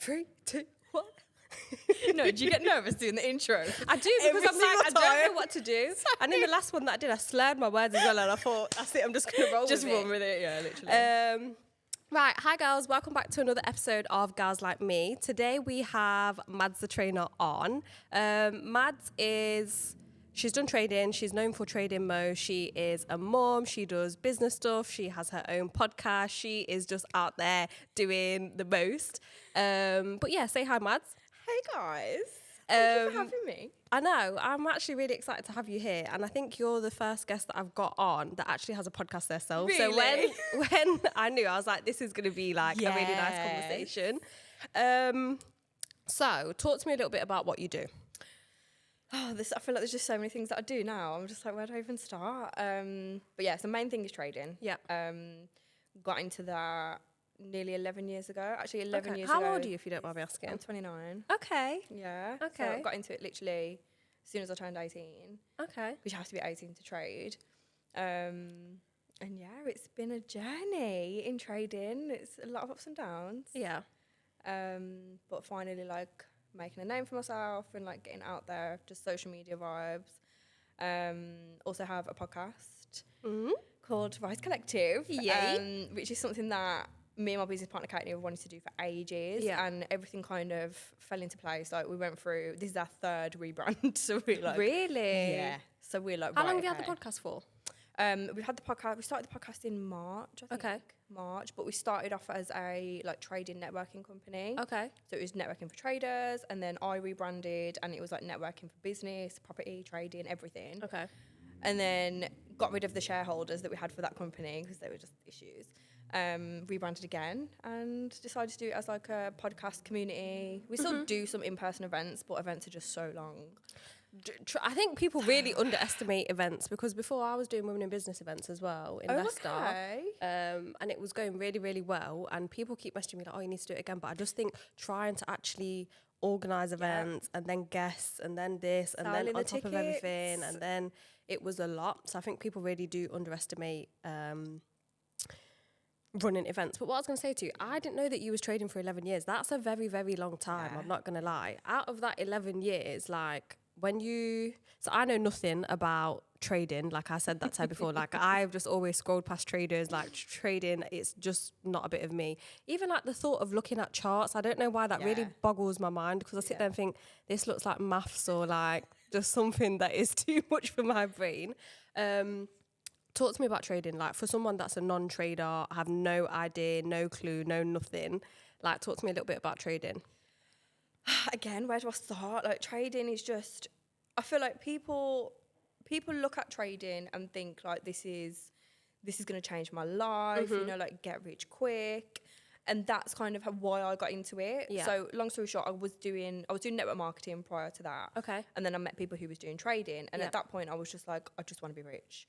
3, 2, 1. No, do you get nervous doing the intro? I do, because I'm like, I don't know what to do. And in the last one that I did, I slurred my words as well, and I thought, that's it, I'm just going to roll Just with run with it, yeah, literally. Right, hi girls, welcome back to another episode of Girls Like Me. Today we have Mads the trainer on. Mads she's done trading, she's known for trading Mo, she is a mom, she does business stuff, she has her own podcast, she is just out there doing the most. But yeah, say hi Mads. Hey guys, thank you for having me. I know, I'm actually really excited to have you here, and I think you're the first guest that I've got on that actually has a podcast herself. Really? So when I knew, I was like, this is going to be like a really nice conversation. So talk to me a little bit about what you do. I feel like there's just so many things that I do now. I'm just like, where do I even start? But yeah, so the main thing is trading. Yeah. Got into that nearly 11 years ago. Actually, 11 years How ago. How old are you, if you don't mind me asking? I'm 29. Okay. Yeah. Okay. So I got into it literally as soon as I turned 18. Okay. Which you have to be 18 to trade. And yeah, it's been a journey in trading. It's a lot of ups and downs. Yeah. But finally, like, making a name for myself and like getting out there, just social media vibes. Also have a podcast called Rise Collective, which is something that me and my business partner Katie have wanted to do for ages, and everything kind of fell into place. Like, we went through, this is our third rebrand, so we're like, really? yeah. So we're like, how long have you had the podcast for? We've had the podcast. We started the podcast in March, I think. Okay. March, but we started off as a like trading networking company. Okay. So it was networking for traders, and then I rebranded, and it was like networking for business, property, trading, everything. Okay. And then got rid of the shareholders that we had for that company because they were just issues. Rebranded again and decided to do it as like a podcast community. We still do some in-person events, but events are just so long. I think people really underestimate events, because before I was doing women in business events as well in Leicester, and it was going really, really well. And people keep messaging me like, "Oh, you need to do it again." But I just think trying to actually organise events and then guests and then this and then on top of everything, and then it was a lot. So I think people really do underestimate running events. But what I was going to say to you, I didn't know that you was trading for 11 years. That's a very, very long time. I'm not going to lie. Out of that 11 years, like, so I know nothing about trading, like I said that time before. Like, I've just always scrolled past traders, like trading, it's just not a bit of me. Even like the thought of looking at charts, I don't know why that really boggles my mind, because I sit there and think this looks like maths or like just something that is too much for my brain. Talk to me about trading. Like, for someone that's a non-trader, I have no idea, no clue, no nothing. Like, talk to me a little bit about trading. Again, where do I start? Like, trading is just, I feel like people look at trading and think like this is going to change my life, you know, like get rich quick. And that's kind of why I got into it. Yeah. So long story short, I was doing network marketing prior to that. Okay. And then I met people who was doing trading. And at that point I was just like, I just want to be rich.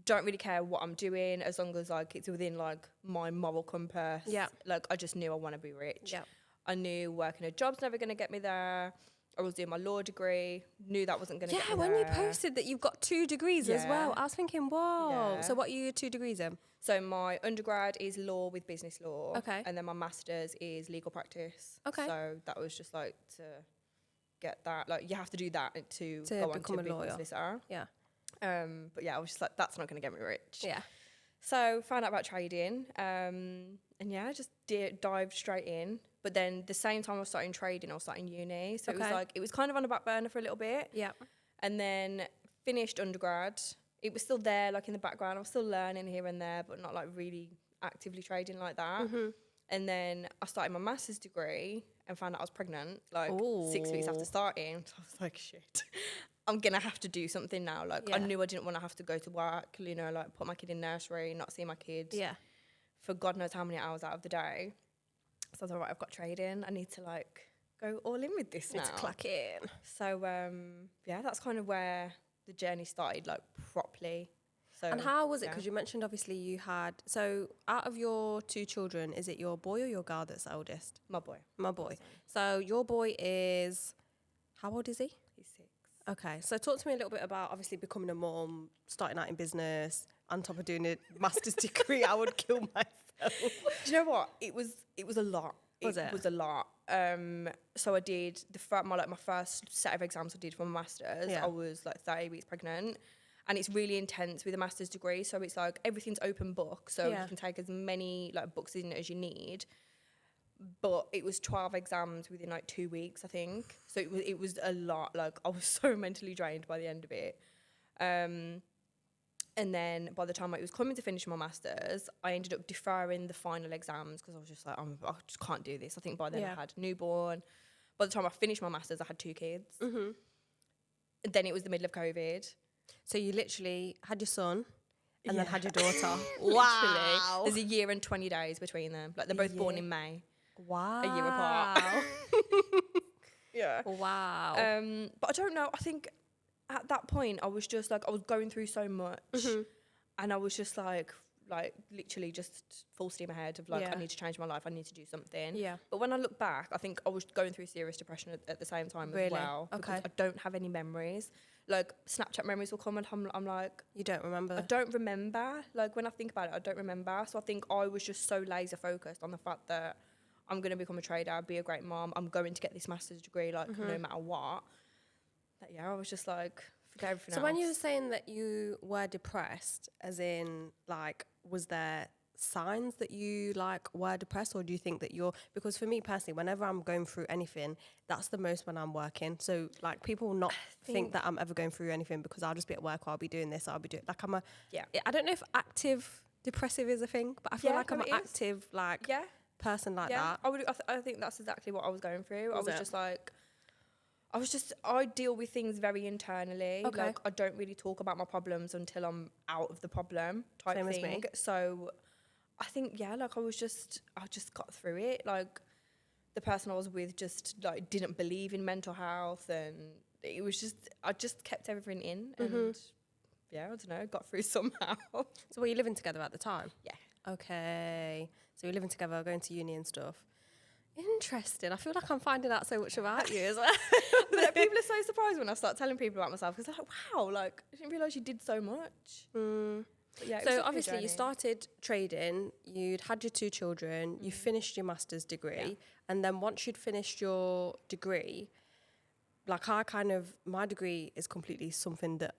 Don't really care what I'm doing, as long as like it's within like my moral compass. Yeah. Like, I just knew I want to be rich. Yeah. I knew working a job's never going to get me there. I was doing my law degree, knew that wasn't going to get me there. Yeah, when you posted that you've got 2 degrees as well, I was thinking, whoa. Yeah. So what are your 2 degrees in? So my undergrad is law with business law. Okay. And then my master's is legal practice. Okay. So that was just like to get that, like, you have to do that to go on to be a lawyer. Solicitor. Yeah. But yeah, I was just like, that's not going to get me rich. Yeah. So found out about trading, and yeah, just dived straight in. But then the same time I was starting trading, I was starting uni. So it was like, it was kind of on the back burner for a little bit. Yeah. And then finished undergrad. It was still there, like in the background. I was still learning here and there, but not like really actively trading like that. And then I started my master's degree and found out I was pregnant, like 6 weeks after starting. So I was like, shit, I'm going to have to do something now. Like, I knew I didn't want to have to go to work, you know, like put my kid in nursery, not see my kid for God knows how many hours out of the day. So I was like, right, I've got trading. I need to like go all in with this now. Need to clack in. So yeah, that's kind of where the journey started, like properly. So, and how was it? Because you mentioned obviously you had, so out of your 2 children, is it your boy or your girl that's the eldest? My boy. My boy. So your boy is, how old is he? He's 6. Okay, so talk to me a little bit about obviously becoming a mom, starting out in business, on top of doing a master's degree. I would kill myself. Do you know what? It was a lot. Was it? Was a lot. So I did my first set of exams I did for my masters. I was like 30 weeks pregnant, and it's really intense with a master's degree. So it's like everything's open book, so you can take as many like books in as you need. But it was 12 exams within like 2 weeks, I think. So it was a lot. Like I was so mentally drained by the end of it. And then by the time I was coming to finish my masters, I ended up deferring the final exams because I was just like, I just can't do this. I think by then I had a newborn. By the time I finished my masters, I had 2 kids. Mm-hmm. Then it was the middle of COVID. So you literally had your son and then had your daughter. Wow. There's a year and 20 days between them. Like they're both born in May. Wow. A year apart. Yeah. Wow. But I don't know. I think at that point, I was just like, I was going through so much, and I was just like literally just full steam ahead of like, I need to change my life. I need to do something. Yeah. But when I look back, I think I was going through serious depression at the same time as well. Okay. Because I don't have any memories. Like Snapchat memories will come and I'm like, you don't remember? I don't remember. Like when I think about it, I don't remember. So I think I was just so laser focused on the fact that I'm going to become a trader, be a great mom. I'm going to get this master's degree, like no matter what. That, I was just like, forget everything else. So when you were saying that you were depressed, as in like, was there signs that you like were depressed, or do you think that because for me personally, whenever I'm going through anything, that's the most when I'm working. So like people will not think that I'm ever going through anything because I'll just be at work or I'll be doing this, or I'll be doing like I don't know if active depressive is a thing, but I feel like I'm an active person like that. I think that's exactly what I was going through. I deal with things very internally. Okay. Like I don't really talk about my problems until I'm out of the problem type Same thing. as me. So I think, like I just got through it. Like the person I was with just like didn't believe in mental health, and it was just, I just kept everything in and I don't know, got through somehow. So were you living together at the time? Yeah. Okay. So you're living together, going to uni and stuff. Interesting. I feel like I'm finding out so much about you as well. But people are so surprised when I start telling people about myself, because they're like, wow, like I didn't realise you did so much. But yeah, so obviously you started trading, you'd had your 2 children, you finished your master's degree, and then once you'd finished your degree, like my degree is completely something that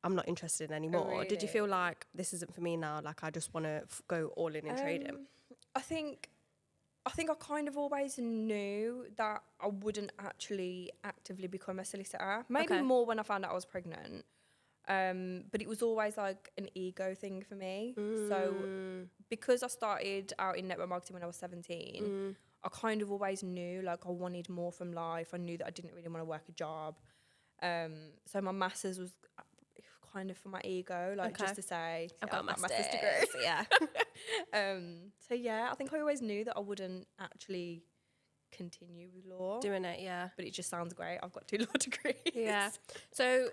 I'm not interested in anymore. Oh, really? Did you feel like this isn't for me now? Like I just want to go all in trading? I think I kind of always knew that I wouldn't actually actively become a solicitor. Maybe more when I found out I was pregnant. But it was always like an ego thing for me. So because I started out in network marketing when I was 17, I kind of always knew like I wanted more from life. I knew that I didn't really want to work a job. So my master's was kind of for my ego, like just to say I've got a master's degree. Yeah. So I think I always knew that I wouldn't actually continue with law. Doing it, yeah. But it just sounds great. I've got 2 law degrees. Yeah. So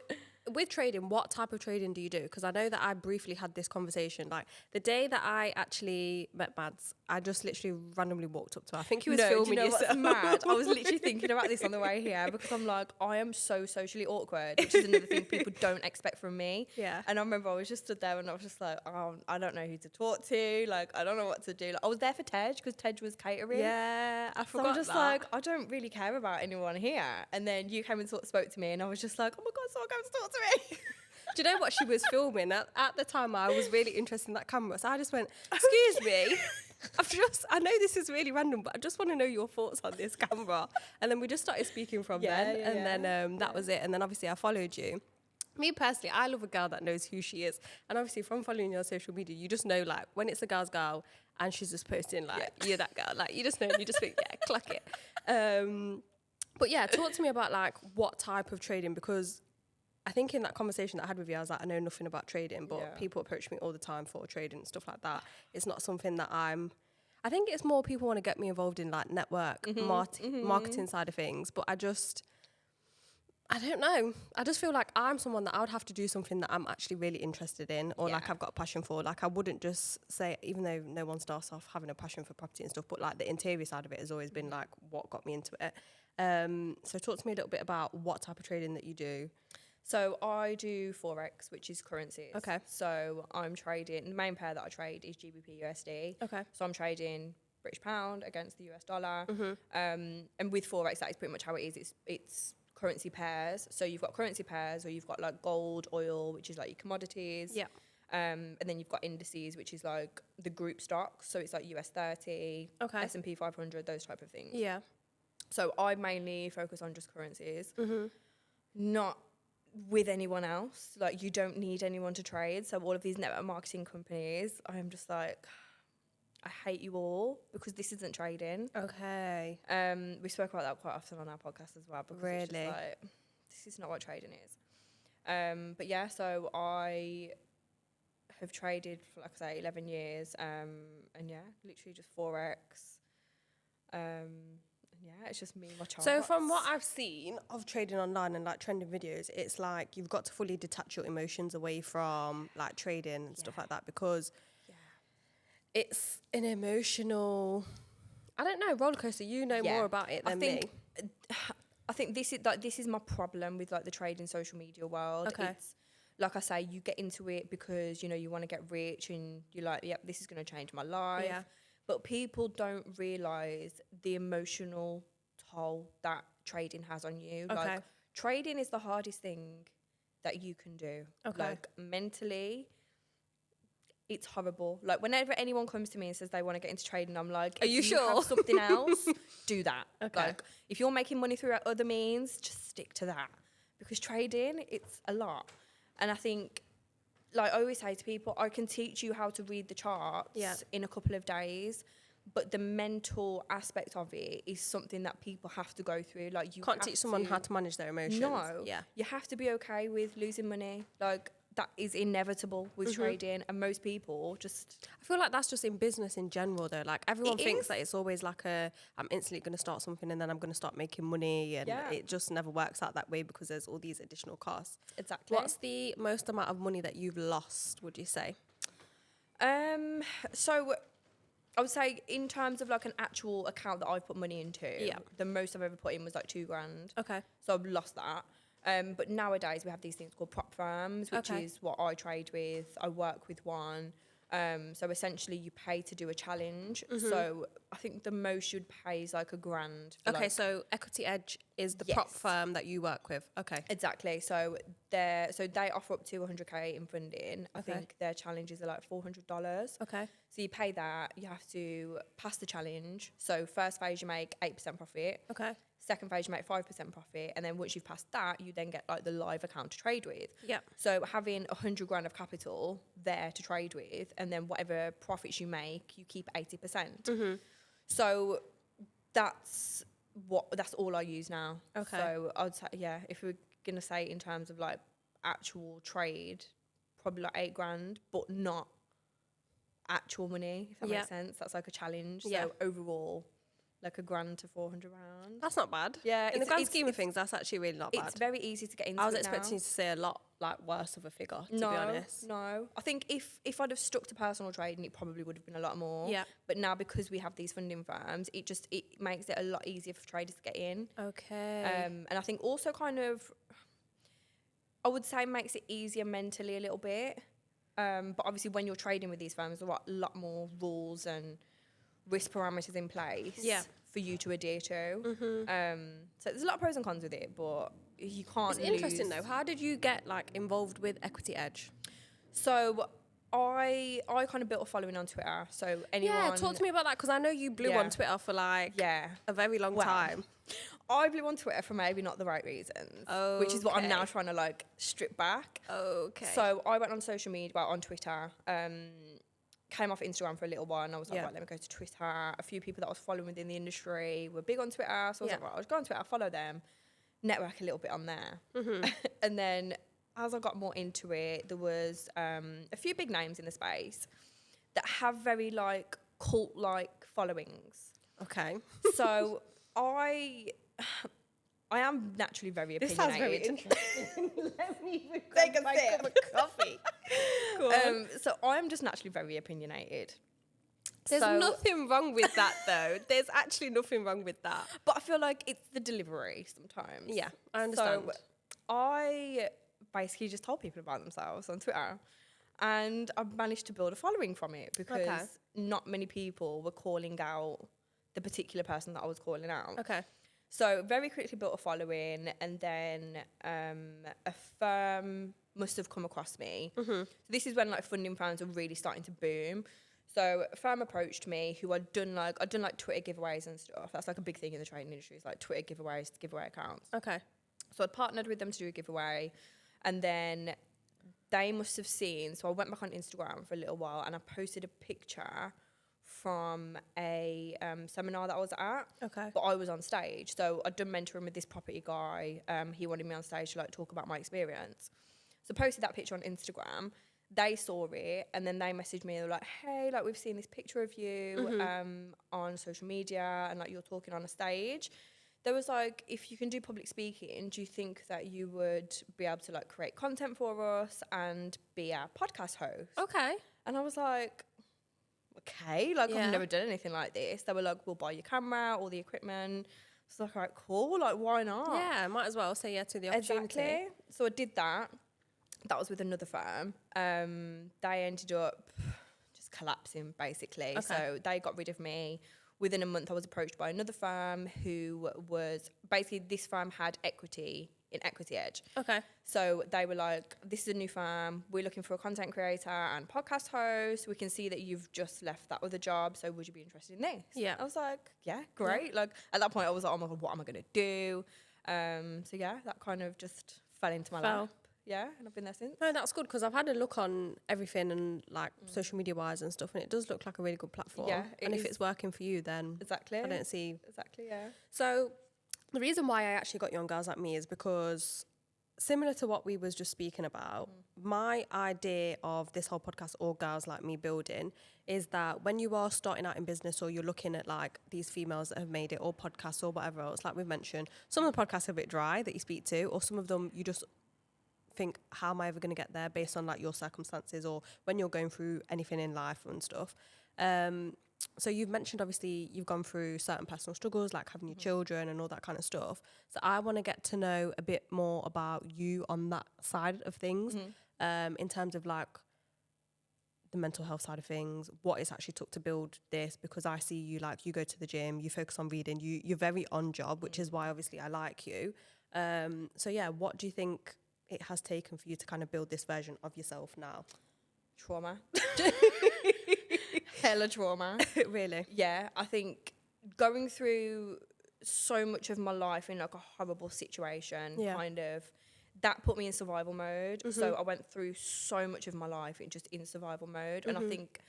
with trading, what type of trading do you do? Because I know that I briefly had this conversation. Like the day that I actually met Mads, I just literally randomly walked up to her. I think he was filming yourself. What's mad? I was literally thinking about this on the way here, because I'm like, I am so socially awkward, which is another thing people don't expect from me. Yeah. And I remember I was just stood there and I was just like, I don't know who to talk to. Like, I don't know what to do. Like, I was there for Tej because Tej was catering. Yeah, I forgot. So I'm just like, I don't really care about anyone here. And then you came and spoke to me, and I was just like, oh my God, someone comes to talk to me. Do you know what she was filming? At the time, I was really interested in that camera. So I just went, excuse me. I know this is really random, but I just want to know your thoughts on this camera. And then we just started speaking from then. And then that was it. And then obviously I followed you. Me personally, I love a girl that knows who she is. And obviously from following your social media, you just know like when it's a girl's girl and she's just posting like, you're that girl. Like you just know, you just think, clock it. But yeah, talk to me about like what type of trading, because I think in that conversation that I had with you, I was like, I know nothing about trading, but people approach me all the time for trading and stuff like that. It's not something that I think it's more people want to get me involved in like network marketing side of things. But I don't know. I just feel like I'm someone that I would have to do something that I'm actually really interested in, or like I've got a passion for. Like I wouldn't just say, even though no one starts off having a passion for property and stuff, but like the interior side of it has always been like what got me into it. So talk to me a little bit about what type of trading that you do. So I do Forex, which is currencies. Okay. So I'm trading, the main pair that I trade is GBP USD. Okay. So I'm trading British pound against the US dollar. And with Forex, that is pretty much how it is. It's currency pairs. So you've got currency pairs, or you've got like gold, oil, which is like your commodities. Yeah. And then you've got indices, which is like the group stocks. So it's like US 30, S&P 500, those type of things. Yeah. So I mainly focus on just currencies, not with anyone else. Like, you don't need anyone to trade. So all of these network marketing companies, I'm just like, I hate you all, because this isn't trading. Okay. We spoke about that quite often on our podcast as well, because it's just like, this is not what trading is. But yeah, so I have traded for, like I say, 11 years. And yeah, literally just Forex. Yeah, it's just me and my charts. So from what I've seen of trading online and like trending videos, it's like you've got to fully detach your emotions away from like trading and stuff like that, because it's an emotional, I don't know, roller coaster. You know more about it than me. I think this is my problem with like the trading social media world. Okay. It's like I say, you get into it because, you know, you want to get rich and you're like, yep, this is going to change my life. Yeah. But people don't realise the emotional toll that trading has on you. Okay. Like, trading is the hardest thing that you can do. Okay. Like, mentally, it's horrible. Like, whenever anyone comes to me and says they want to get into trading, I'm like, are you sure? Have something else, do that. Okay. Like, if you're making money through other means, just stick to that. Because trading, it's a lot. And I think, like I always say to people, I can teach you how to read the charts in a couple of days, but the mental aspect of it is something that people have to go through. Like, you can't teach someone how to manage their emotions. No, you have to be okay with losing money. Like, that is inevitable with trading, and most people just... I feel like that's just in business in general, though. Like, everyone thinks that it's always like I'm instantly going to start something and then I'm going to start making money, and it just never works out that way, because there's all these additional costs. Exactly. What's the most amount of money that you've lost, would you say? So I would say, in terms of like an actual account that I put money into, the most I've ever put in was like $2,000. Okay. So I've lost that. But nowadays we have these things called prop firms, which is what I trade with. I work with one. So essentially you pay to do a challenge. So I think the most you'd pay is like $1,000. Okay, so Equity Edge is the prop firm that you work with. Okay. Exactly. So they offer up to 100K in funding. I think their challenges are like $400. Okay. So you pay that, you have to pass the challenge. So first phase you make 8% profit. Okay. Second phase, you make 5% profit. And then once you've passed that, you then get like the live account to trade with. Yeah. So having $100,000 of capital there to trade with, and then whatever profits you make, you keep 80%. So that's all I use now. Okay. So I'd say, if we're going to say in terms of like actual trade, probably like $8,000, but not actual money, if that makes sense. That's like a challenge. So overall, like $1,000 to £400. That's not bad. Yeah, in the grand scheme of things, that's actually really not bad. It's very easy to get into. I was expecting you to say a lot like worse of a figure, to be honest. No, I think if I'd have stuck to personal trading, it probably would have been a lot more. Yeah. But now, because we have these funding firms, it makes it a lot easier for traders to get in. Okay. And I think also kind of, I would say, makes it easier mentally a little bit. But obviously, when you're trading with these firms, there are a lot more rules and risk parameters in place for you to adhere to. So there's a lot of pros and cons with it, but you can't It's interesting though. How did you get like involved with Equity Edge? So I kind of built a following on Twitter. So anyone... Yeah, talk to me about that, because I know you blew on Twitter for like a very long time. I blew on Twitter for maybe not the right reasons, which is what I'm now trying to like strip back. Okay. So I went on social media, on Twitter, came off Instagram for a little while, and I was like, right, let me go to Twitter. A few people that I was following within the industry were big on Twitter, so I was like, right, I'll go on Twitter, follow them, network a little bit on there. And then as I got more into it, there was a few big names in the space that have very like cult-like followings. Okay. So I am naturally very opinionated. This sounds very interesting. Let me take a sip of coffee. So I'm just naturally very opinionated. There's nothing wrong with that, though. There's actually nothing wrong with that. But I feel like it's the delivery sometimes. Yeah, I understand. So I basically just told people about themselves on Twitter. And I've managed to build a following from it because not many people were calling out the particular person that I was calling out. Okay. So very quickly built a following, and then a firm must have come across me. So this is when like funding firms were really starting to boom. So a firm approached me who I'd done like Twitter giveaways and stuff. That's like a big thing in the trading industry, is like Twitter giveaways, giveaway accounts. Okay. So I'd partnered with them to do a giveaway, and then they must have seen. So I went back on Instagram for a little while, and I posted a picture from a seminar that I was at. Okay. But I was on stage. So I'd done mentoring with this property guy. He wanted me on stage to like talk about my experience. So posted that picture on Instagram. They saw it, and then they messaged me. They were like, "Hey, like we've seen this picture of you on social media, and like you're talking on a stage." There was like, if you can do public speaking, do you think that you would be able to like create content for us and be our podcast host? Okay. And I was like, okay, like I've never done anything like this. They were like, we'll buy your camera, all the equipment. I was like, all right, cool. Like, why not? Yeah, might as well say yeah to the opportunity. Exactly. So I did that. That was with another firm. They ended up just collapsing, basically. Okay. So they got rid of me. Within a month, I was approached by another firm who was basically, this firm had equity in Equity Edge. Okay. So they were like, this is a new firm. We're looking for a content creator and podcast host. We can see that you've just left that other job. So would you be interested in this? Yeah. I was like, yeah, great. Yeah. Like at that point, I was like, oh my God, what am I going to do? So yeah, that kind of just fell into my lap. Yeah, and I've been there since. No, that's good, because I've had a look on everything and like social media wise and stuff, and it does look like a really good platform. Yeah, and if it's working for you, then exactly. I don't see. Exactly, yeah. So the reason why I actually got you on Girls Like Me is because, similar to what we was just speaking about, my idea of this whole podcast or Girls Like Me building is that when you are starting out in business, or you're looking at like these females that have made it, or podcasts or whatever else, like we've mentioned, some of the podcasts are a bit dry that you speak to, or some of them you just think, how am I ever going to get there, based on like your circumstances or when you're going through anything in life and stuff. So you've mentioned, obviously, you've gone through certain personal struggles, like having your children and all that kind of stuff. So I want to get to know a bit more about you on that side of things, in terms of like the mental health side of things, what it's actually took to build this, because I see you, like, you go to the gym, you focus on reading, you're very on job, which is why obviously I like you. So yeah, what do you think it has taken for you to kind of build this version of yourself now? Trauma. Hella trauma. Really? Yeah, I think going through so much of my life in like a horrible situation, kind of, that put me in survival mode. So I went through so much of my life in survival mode. And I think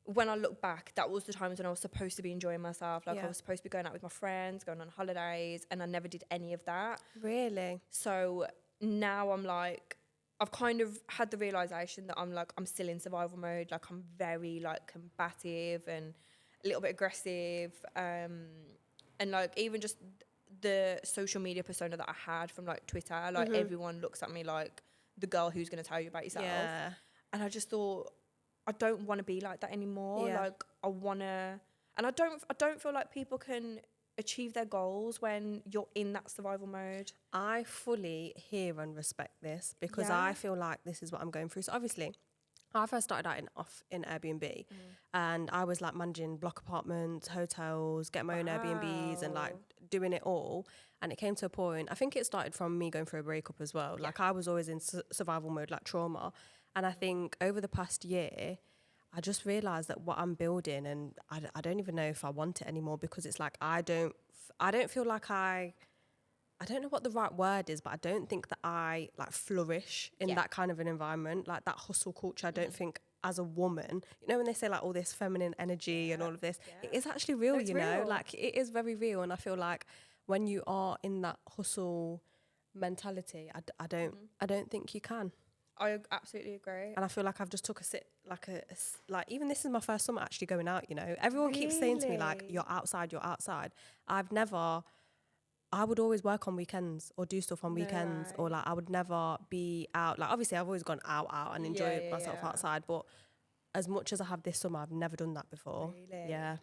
when I look back, that was the times when I was supposed to be enjoying myself. Like I was supposed to be going out with my friends, going on holidays, and I never did any of that. Really? So now I'm like, I've kind of had the realization that I'm still in survival mode. Like I'm very like combative and a little bit aggressive. And like even just the social media persona that I had from like Twitter, like everyone looks at me like the girl who's going to tell you about yourself. Yeah. And I just thought, I don't want to be like that anymore. Yeah. Like I want to, and I don't feel like people can achieve their goals when you're in that survival mode. I fully hear and respect this, because I feel like this is what I'm going through. So obviously, I first started out in Airbnb, and I was like managing block apartments, hotels, getting my own Airbnbs, and like doing it all. And it came to a point, I think it started from me going through a breakup as well. Like I was always in survival mode, like trauma. And I think over the past year, I just realised that what I'm building, and I don't even know if I want it anymore, because it's like I don't feel like I don't know what the right word is, but I don't think that I like flourish in that kind of an environment, like that hustle culture. I don't think as a woman, you know, when they say like all this feminine energy and all of this, it is actually real, you know, like it is very real. And I feel like when you are in that hustle mentality, I don't think you can. I absolutely agree. And I feel like I've just took a sit, like like even this is my first summer actually going out, you know. Everyone keeps saying to me like, you're outside. I would always work on weekends or do stuff on weekends, or like I would never be out. Like obviously I've always gone out and enjoyed myself outside, but as much as I have this summer, I've never done that before. Really? Yeah.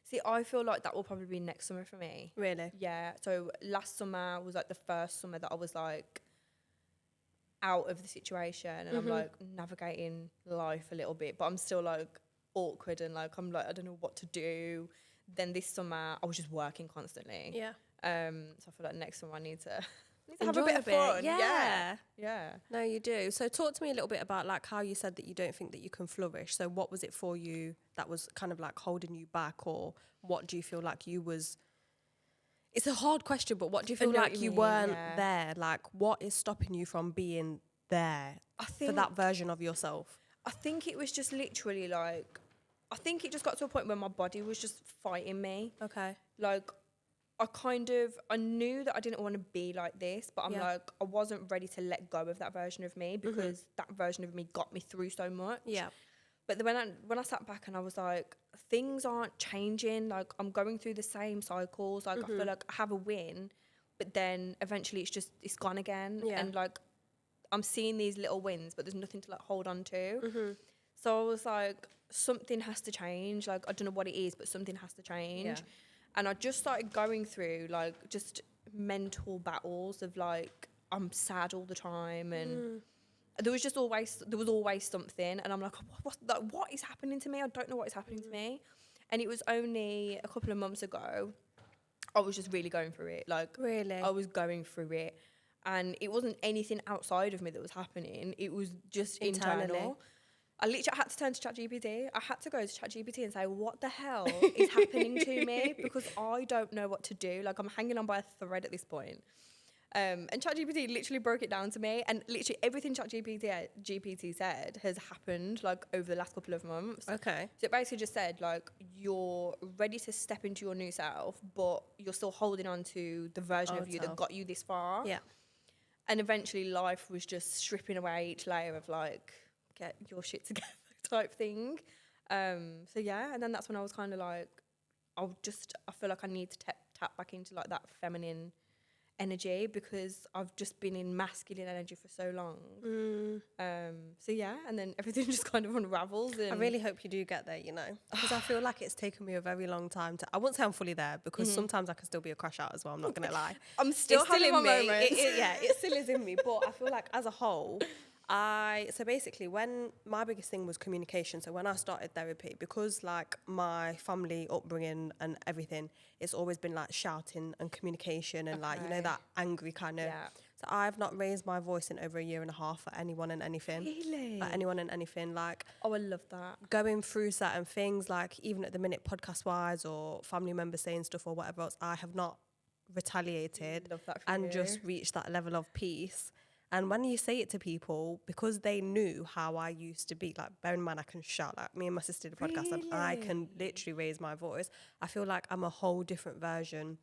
See, I feel like that will probably be next summer for me. Really? Yeah. So last summer was like the first summer that I was like, out of the situation, and I'm like navigating life a little bit, but I'm still like awkward, and like I'm like, I don't know what to do. Then this summer I was just working constantly. Yeah. So I feel like next summer I need to have a bit of fun. Yeah. No, you do. So talk to me a little bit about like how you said that you don't think that you can flourish. So what was it for you that was kind of like holding you back, or what do you feel like you was? It's a hard question, but what do you feel like you weren't there? Like, what is stopping you from being there for that version of yourself? I think it was just literally like, I think it just got to a point where my body was just fighting me. Okay. Like, I knew that I didn't want to be like this, but I'm like, I wasn't ready to let go of that version of me, because that version of me got me through so much. Yeah. But then when I sat back and I was like, things aren't changing. Like, I'm going through the same cycles. Like, I feel like I have a win, but then eventually it's gone again. Yeah. And like, I'm seeing these little wins, but there's nothing to like hold on to. So I was like, something has to change. Like, I don't know what it is, but something has to change. Yeah. And I just started going through like just mental battles of like, I'm sad all the time, and there was always something, and I'm like, what is happening to me? I don't know what is happening to me. And it was only a couple of months ago, I was just really going through it. Like, really, I was going through it, and it wasn't anything outside of me that was happening. It was just internal. I literally had to turn to ChatGPT. I had to go to ChatGPT and say, what the hell is happening to me? Because I don't know what to do. Like, I'm hanging on by a thread at this point. And ChatGPT literally broke it down to me. And literally everything ChatGPT said has happened, like, over the last couple of months. Okay. So it basically just said, like, you're ready to step into your new self, but you're still holding on to the version of you that got you this far. Yeah. And eventually life was just stripping away each layer of, like, get your shit together type thing. So yeah, and then that's when I was kind of like, I feel like I need to tap back into like that feminine energy, because I've just been in masculine energy for so long. So yeah, and then everything just kind of unravels. And I really hope you do get there, you know, because I feel like it's taken me a very long time to. I won't say I'm fully there, because sometimes I can still be a crash out as well. I'm not gonna lie. I'm still having my moments. It still is in me, but I feel like as a whole. So basically when my biggest thing was communication, so when I started therapy, because like my family upbringing and everything, it's always been like shouting and communication and like, you know, that angry kind of, so I've not raised my voice in over 1.5 years for anyone and anything. Really? Like anyone and anything, like. Oh, I love that. Going through certain things, like even at the minute podcast wise or family members saying stuff or whatever else, I have not retaliated and just reached that level of peace. And when you say it to people, because they knew how I used to be, like, bear in mind, I can shout, like, me and my sister did a podcast, and I can literally raise my voice. I feel like I'm a whole different version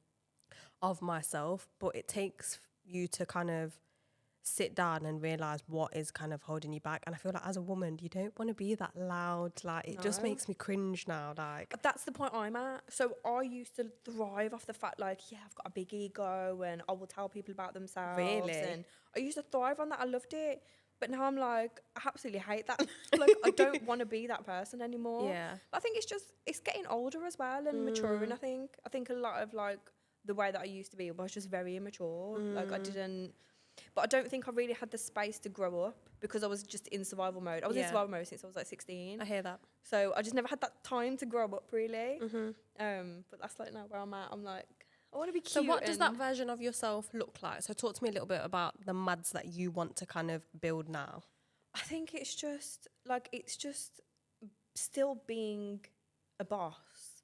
of myself, but it takes you to kind of sit down and realize what is kind of holding you back. And I feel like as a woman, you don't want to be that loud. Like, it just makes me cringe now. Like, that's the point I'm at. So I used to thrive off the fact, like, yeah, I've got a big ego and I will tell people about themselves. Really? And I used to thrive on that. I loved it. But now I'm like, I absolutely hate that. Like, I don't want to be that person anymore. Yeah. But I think it's getting older as well and maturing, I think a lot of, like, the way that I used to be was just very immature. Like, but I don't think I really had the space to grow up, because I was just in survival mode. I was in survival mode since I was like 16. I hear that. So I just never had that time to grow up, really. But that's like now where I'm at. I'm like, I want to be cute. So what does that version of yourself look like? So talk to me a little bit about the mads that you want to kind of build now. I think it's just still being a boss,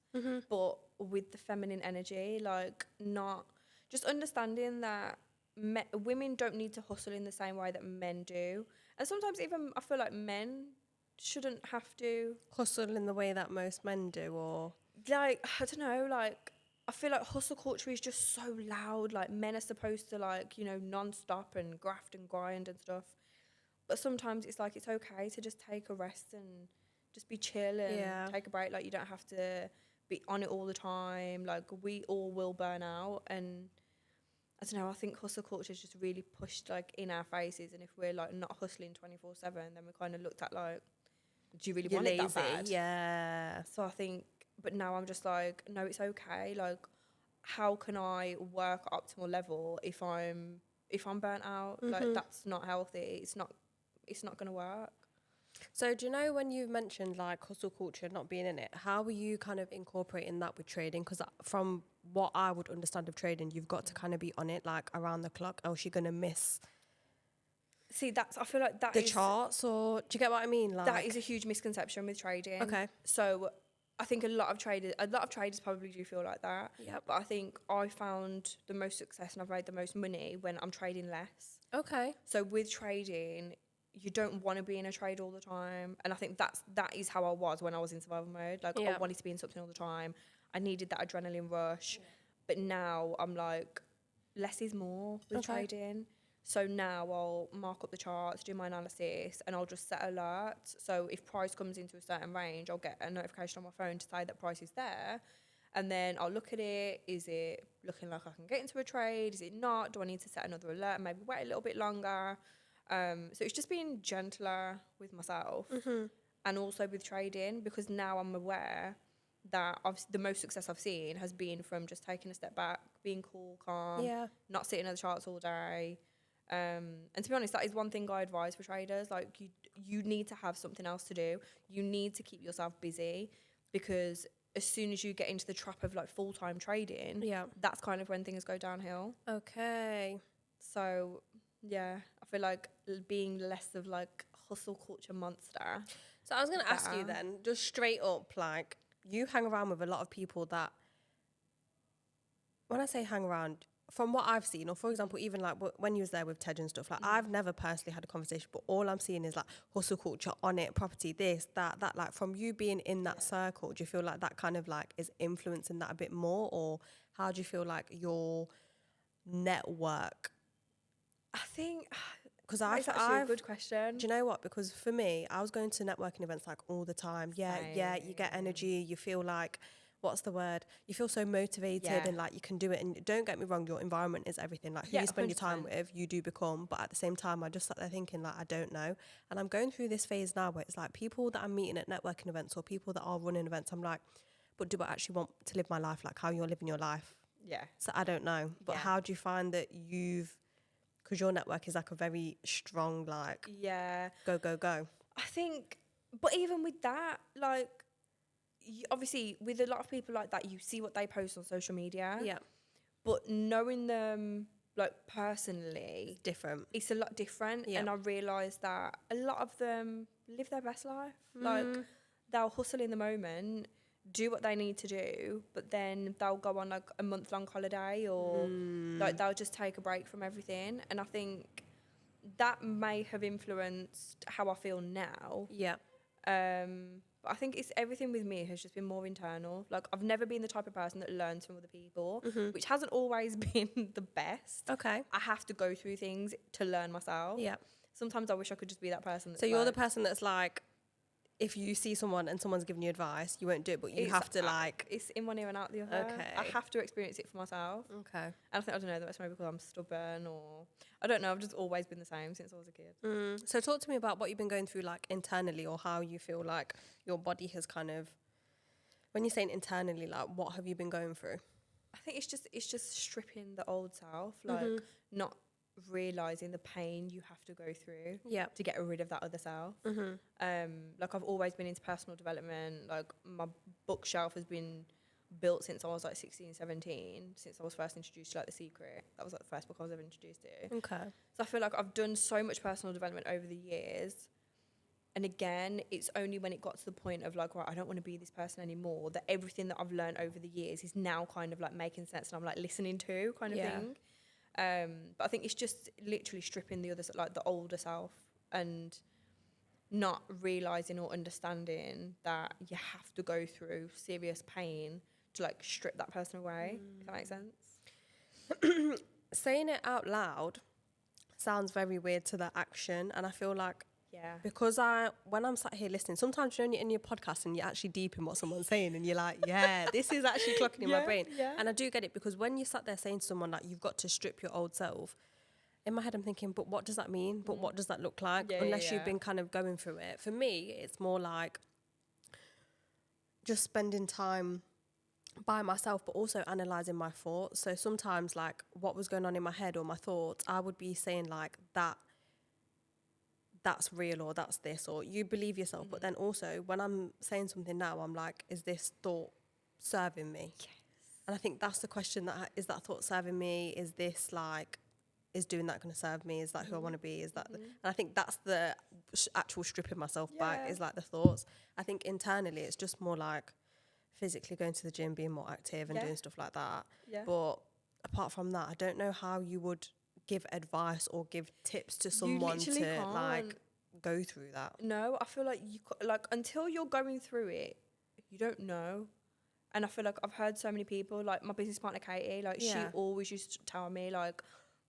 but with the feminine energy, like, not just understanding that women don't need to hustle in the same way that men do. And sometimes even I feel like men shouldn't have to hustle in the way that most men do, or like, I don't know, like, I feel like hustle culture is just so loud. Like, men are supposed to, like, you know, non-stop and graft and grind and stuff. But sometimes it's like, it's okay to just take a rest and just be chill and take a break. Like, you don't have to be on it all the time. Like, we all will burn out. And I don't know, I think hustle culture is just really pushed, like, in our faces. And if we're, like, not hustling 24/7, then we're kind of looked at like, do you really want it that bad? Yeah. So I think, but now I'm just like, no, it's okay. Like, how can I work at optimal level if if I'm burnt out, like that's not healthy. It's not going to work. So do you know when you mentioned like hustle culture not being in it, how were you kind of incorporating that with trading? Because from what I would understand of trading, you've got to kind of be on it like around the clock, else you're going to miss. See, I feel like that the charts, or do you get what I mean? Like, that is a huge misconception with trading. Okay. So I think a lot of traders probably do feel like that. Yep. But I think I found the most success and I've made the most money when I'm trading less. Okay. So with trading, you don't want to be in a trade all the time. And I think that is how I was when I was in survival mode. Like, I wanted to be in something all the time. I needed that adrenaline rush. Yeah. But now I'm like, less is more with trading. So now I'll mark up the charts, do my analysis, and I'll just set alerts. So if price comes into a certain range, I'll get a notification on my phone to say that price is there. And then I'll look at it. Is it looking like I can get into a trade? Is it not? Do I need to set another alert and maybe wait a little bit longer? So it's just being gentler with myself and also with trading, because now I'm aware that the most success I've seen has been from just taking a step back, being cool, calm, not sitting at the charts all day. And to be honest, that is one thing I advise for traders. Like, you need to have something else to do. You need to keep yourself busy, because as soon as you get into the trap of like full-time trading, that's kind of when things go downhill. Okay. So yeah, I feel like being less of like hustle culture monster. So I was going to ask you then, just straight up, like, you hang around with a lot of people that, when I say hang around, from what I've seen, or for example, even like when you was there with Tej and stuff, like I've never personally had a conversation, but all I'm seeing is like hustle culture on it, property, this, that, like from you being in that circle, do you feel like that kind of like is influencing that a bit more, or how do you feel like your network? I think, because that's actually a good question. Do you know what? Because for me, I was going to networking events like all the time. Yeah, you get energy, you feel like, what's the word? You feel so motivated and like you can do it. And don't get me wrong, your environment is everything. Like who you spend 100%. Your time with, you do become. But at the same time, I just sat there thinking like, I don't know. And I'm going through this phase now where it's like people that I'm meeting at networking events or people that are running events, I'm like, but do I actually want to live my life like how you're living your life? Yeah. So I don't know. But how do you find that because your network is like a very strong, like, go. I think, but even with that, like, obviously with a lot of people like that, you see what they post on social media. Yeah. But knowing them, like, personally, it's a lot different. Yeah. And I realised that a lot of them live their best life. Like, they'll hustle in the moment, do what they need to do, but then they'll go on like a month-long holiday, or like they'll just take a break from everything. And I think that may have influenced how I feel now. Yeah. But I think it's everything with me has just been more internal. Like, I've never been the type of person that learns from other people, which hasn't always been the best. Okay. I have to go through things to learn myself. Yeah. Sometimes I wish I could just be that person. So you're the person that's like, if you see someone and someone's giving you advice, you won't do it, but you have to like... It's in one ear and out the other. Okay. I have to experience it for myself. Okay. And I don't know, that's maybe because I'm stubborn, or... I don't know, I've just always been the same since I was a kid. So talk to me about what you've been going through, like, internally, or how you feel like your body has kind of... When you're saying internally, like, what have you been going through? I think it's just stripping the old self, like, not realising the pain you have to go through to get rid of that other self. Like, I've always been into personal development. Like, my bookshelf has been built since I was like 16, 17, since I was first introduced to like The Secret. That was like the first book I was ever introduced to. Okay. So I feel like I've done so much personal development over the years. And again, it's only when it got to the point of like, right, I don't want to be this person anymore, that everything that I've learned over the years is now kind of like making sense, and I'm like listening to kind of thing. But I think it's just literally stripping the other, like the older self, and not realising or understanding that you have to go through serious pain to like strip that person away, if that makes sense. Saying it out loud sounds very weird to the action, and I feel like because when I'm sat here listening, sometimes you're only in your podcast and you're actually deep in what someone's saying, and you're like, this is actually clocking in my brain. And I do get it, because when you sat there saying to someone like, you've got to strip your old self, in my head I'm thinking, but what does that mean? But what does that look like? Unless you've been kind of going through it. For me, it's more like just spending time by myself, but also analysing my thoughts. So sometimes, like, what was going on in my head or my thoughts, I would be saying, like, that's real, or that's this, or you believe yourself. But then also, when I'm saying something now, I'm like, is this thought serving me? Yes. And I think that's the question, that is that thought serving me? Is this, like, is doing that going to serve me? Is that who I want to be? Is that and I think that's the actual stripping myself back, is like the thoughts. I think internally it's just more like physically going to the gym, being more active and doing stuff like that. But apart from that, I don't know how you would give advice or give tips to someone to can't. Like go through that. No, I feel like until you're going through it, you don't know. And I feel like I've heard so many people, like my business partner Katie, like she always used to tell me, like,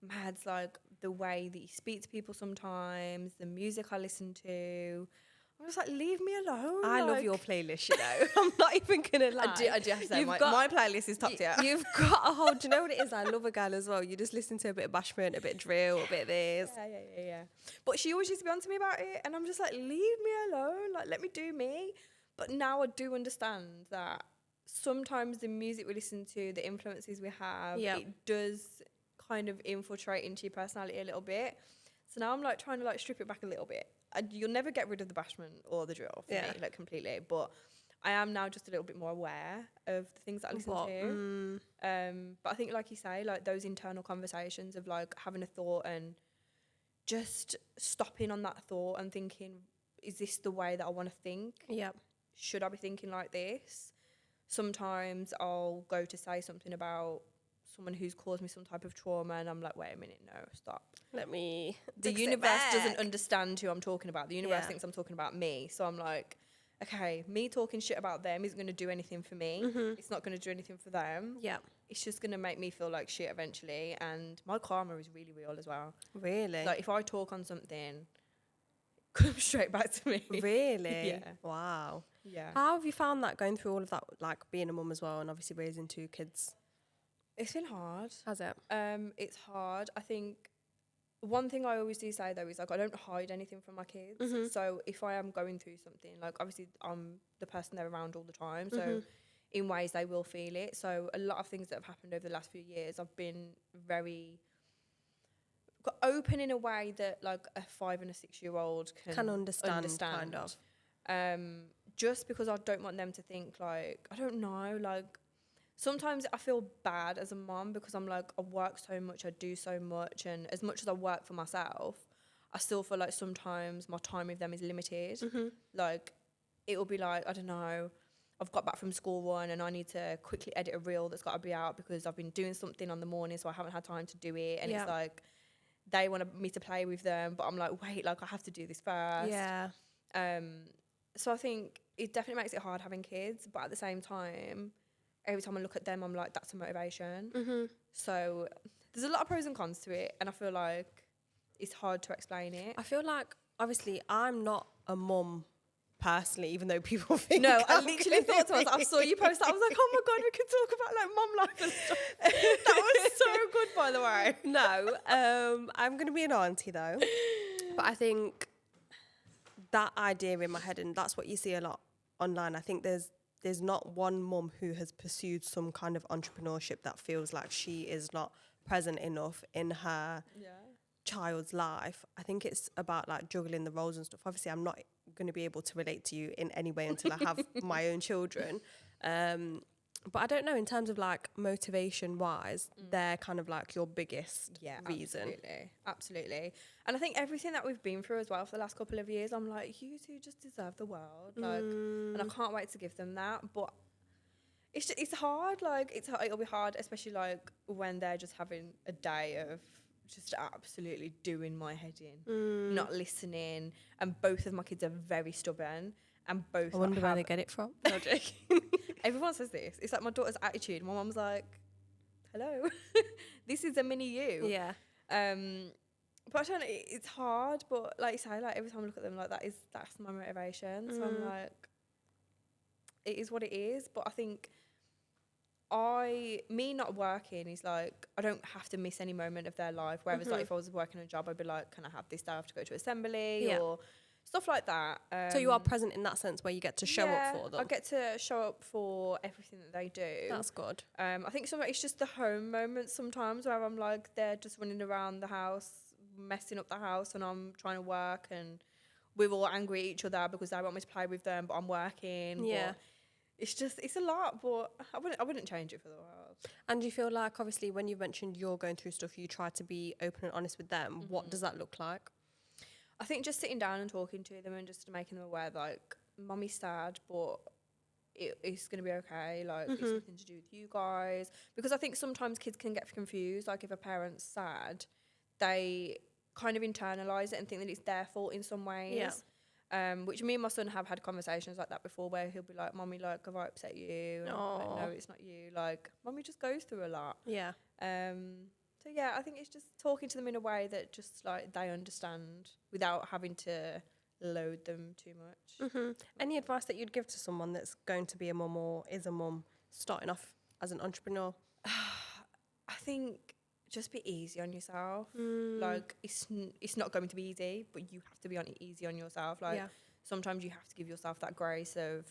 Mads, like the way that you speak to people sometimes, the music I listen to, I was like, leave me alone. I love your playlist, you know. I'm not even going to lie. I do have to say, my playlist is top tier. You've got a whole, do you know what it is? I love a girl as well. You just listen to a bit of bashment, a bit of drill, a bit of this. Yeah. But she always used to be on to me about it. And I'm just like, leave me alone. Like, let me do me. But now I do understand that sometimes the music we listen to, the influences we have, it does kind of infiltrate into your personality a little bit. So now I'm like trying to like strip it back a little bit. You'll never get rid of the bashment or the drill for me, like completely. But I am now just a little bit more aware of the things that I listen to. But I think, like you say, like those internal conversations of like having a thought and just stopping on that thought and thinking, is this the way that I want to think? Yep. Should I be thinking like this? Sometimes I'll go to say something about someone who's caused me some type of trauma and I'm like, wait a minute, no, stop. The universe doesn't understand who I'm talking about. The universe thinks I'm talking about me. So I'm like, okay, me talking shit about them isn't going to do anything for me. It's not going to do anything for them. Yeah. It's just going to make me feel like shit eventually. And my karma is really real as well. Really? Like if I talk on something, it comes straight back to me. Really? Yeah. Wow. Yeah. How have you found that going through all of that, like being a mum as well and obviously raising 2 kids? It's been hard. Has it? It's hard. I think one thing I always do say though is like I don't hide anything from my kids. So if I am going through something, like obviously I'm the person they're around all the time. So in ways they will feel it. So a lot of things that have happened over the last few years, I've been very open in a way that like a 5 and a 6-year-old can understand. Kind of. Just because I don't want them to think like, I don't know, like sometimes I feel bad as a mom because I'm like, I work so much, I do so much. And as much as I work for myself, I still feel like sometimes my time with them is limited. Like it will be like, I don't know, I've got back from school one and I need to quickly edit a reel that's got to be out because I've been doing something on the morning, so I haven't had time to do it. And it's like, they want me to play with them, but I'm like, wait, like I have to do this first. Yeah. So I think it definitely makes it hard having kids, but at the same time, every time I look at them, I'm like, that's a motivation. So there's a lot of pros and cons to it, and I feel like it's hard to explain it. I feel like, obviously, I'm not a mum personally, even though people think no, I literally thought to myself, I saw you post that, I was like, oh my God, we could talk about like mum life and stuff. That was so good, by the way. No, I'm going to be an auntie though. But I think that idea in my head, and that's what you see a lot online, I think there's not one mum who has pursued some kind of entrepreneurship that feels like she is not present enough in her child's life. I think it's about like juggling the roles and stuff. Obviously, I'm not going to be able to relate to you in any way until I have my own children. But I don't know, in terms of like motivation wise, they're kind of like your biggest reason. Absolutely. And I think everything that we've been through as well for the last couple of years, I'm like, you two just deserve the world. Like, and I can't wait to give them that. But it's hard. Like, it'll be hard, especially like when they're just having a day of just absolutely doing my head in, not listening. And both of my kids are very stubborn. And both. I wonder where they get it from. No joking. Everyone says this. It's like my daughter's attitude. My mum's like, hello, this is a mini you. Yeah. But I don't know, it's hard, but like you say, like every time I look at them, like that's my motivation. So I'm like, it is what it is. But I think me not working is like, I don't have to miss any moment of their life. Whereas like if I was working a job, I'd be like, can I have this day? I have to go to assembly or stuff like that. So you are present in that sense where you get to show up for them. I get to show up for everything that they do. That's good. I think it's just the home moments sometimes where I'm like, they're just running around the house, messing up the house, and I'm trying to work, and we're all angry at each other because they want me to play with them, but I'm working. Yeah. But it's a lot, but I wouldn't change it for the world. And do you feel like, obviously, when you mentioned you're going through stuff, you try to be open and honest with them. Mm-hmm. What does that look like? I think just sitting down and talking to them and just making them aware, like, Mummy's sad, but it's going to be okay. Like, it's nothing to do with you guys. Because I think sometimes kids can get confused. Like, if a parent's sad, they kind of internalise it and think that it's their fault in some ways. Yeah. Which me and my son have had conversations like that before, where he'll be like, Mommy, like, have I upset you? And I'm like, no, it's not you. Like, Mommy just goes through a lot. Yeah. So, yeah, I think it's just talking to them in a way that just, like, they understand without having to load them too much. Mm-hmm. Any advice that you'd give to someone that's going to be a mum or is a mum starting off as an entrepreneur? I think just be easy on yourself. Like, it's not going to be easy, but you have to be easy on yourself. Like, sometimes you have to give yourself that grace of,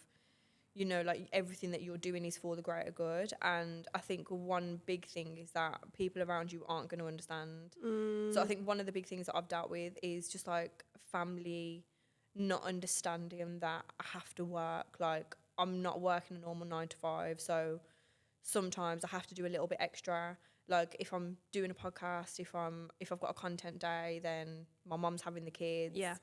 you know, like, everything that you're doing is for the greater good. And I think one big thing is that people around you aren't going to understand. So I think one of the big things that I've dealt with is just, like, family not understanding that I have to work. Like, I'm not working a normal 9 to 5, so sometimes I have to do a little bit extra. Like, if I'm doing a podcast, if I've got a content day, then my mum's having the kids. Yeah.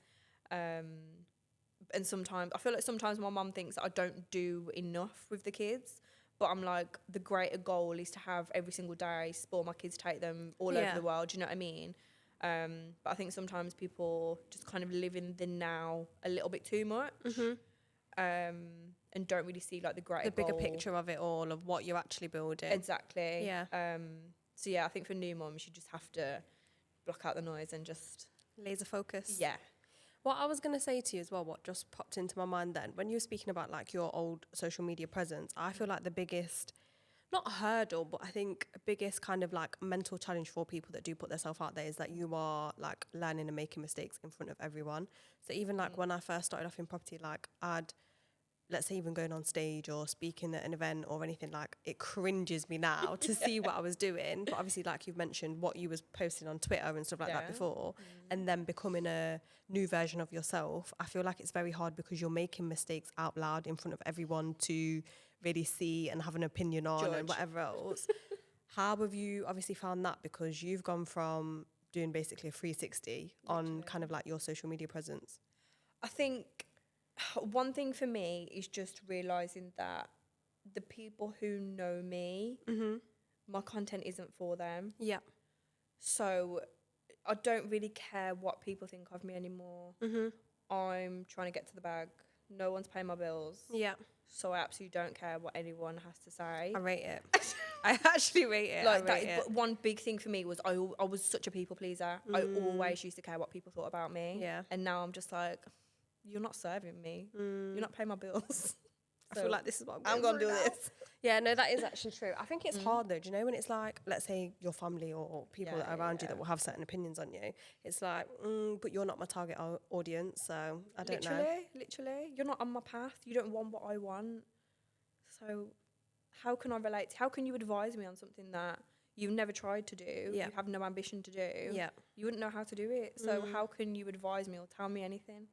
And sometimes I feel like sometimes my mum thinks that I don't do enough with the kids, but I'm like, the greater goal is to have every single day spoil my kids, take them all over the world. Do you know what I mean? But I think sometimes people just kind of live in the now a little bit too much, and don't really see, like, the greater bigger goal. picture of it all, of what you're actually building. Exactly. Yeah. So yeah, I think for new mums, you just have to block out the noise and just laser focus. Yeah. What I was going to say to you as well, what just popped into my mind then, when you were speaking about, like, your old social media presence, I feel like the biggest, not hurdle, but I think biggest kind of, like, mental challenge for people that do put themselves out there is that you are, like, learning and making mistakes in front of everyone. So even, like, when I first started off in property, like, let's say even going on stage or speaking at an event or anything, like, it cringes me now to see what I was doing. But obviously, like you've mentioned, what you was posting on Twitter and stuff like that before, and then becoming a new version of yourself, I feel like it's very hard because you're making mistakes out loud in front of everyone to really see and have an opinion on and whatever else. How have you obviously found that? Because you've gone from doing basically a 360 on kind of like your social media presence. I think one thing for me is just realising that the people who know me, my content isn't for them. Yeah. So I don't really care what people think of me anymore. I'm trying to get to the bag. No one's paying my bills. Yeah. So I absolutely don't care what anyone has to say. I rate it. I actually rate it. Like that. But one big thing for me was I was such a people pleaser. I always used to care what people thought about me. Yeah. And now I'm just like, you're not serving me. You're not paying my bills. I feel like this is what I'm going to do this. Yeah, no, that is actually true. I think it's hard though, do you know, when it's like, let's say your family or people that are around you that will have certain opinions on you. It's like, but you're not my target audience, so I don't know. Literally. You're not on my path. You don't want what I want. So how can I relate? How can you advise me on something that you've never tried to do, you have no ambition to do? Yeah. You wouldn't know how to do it. So how can you advise me or tell me anything?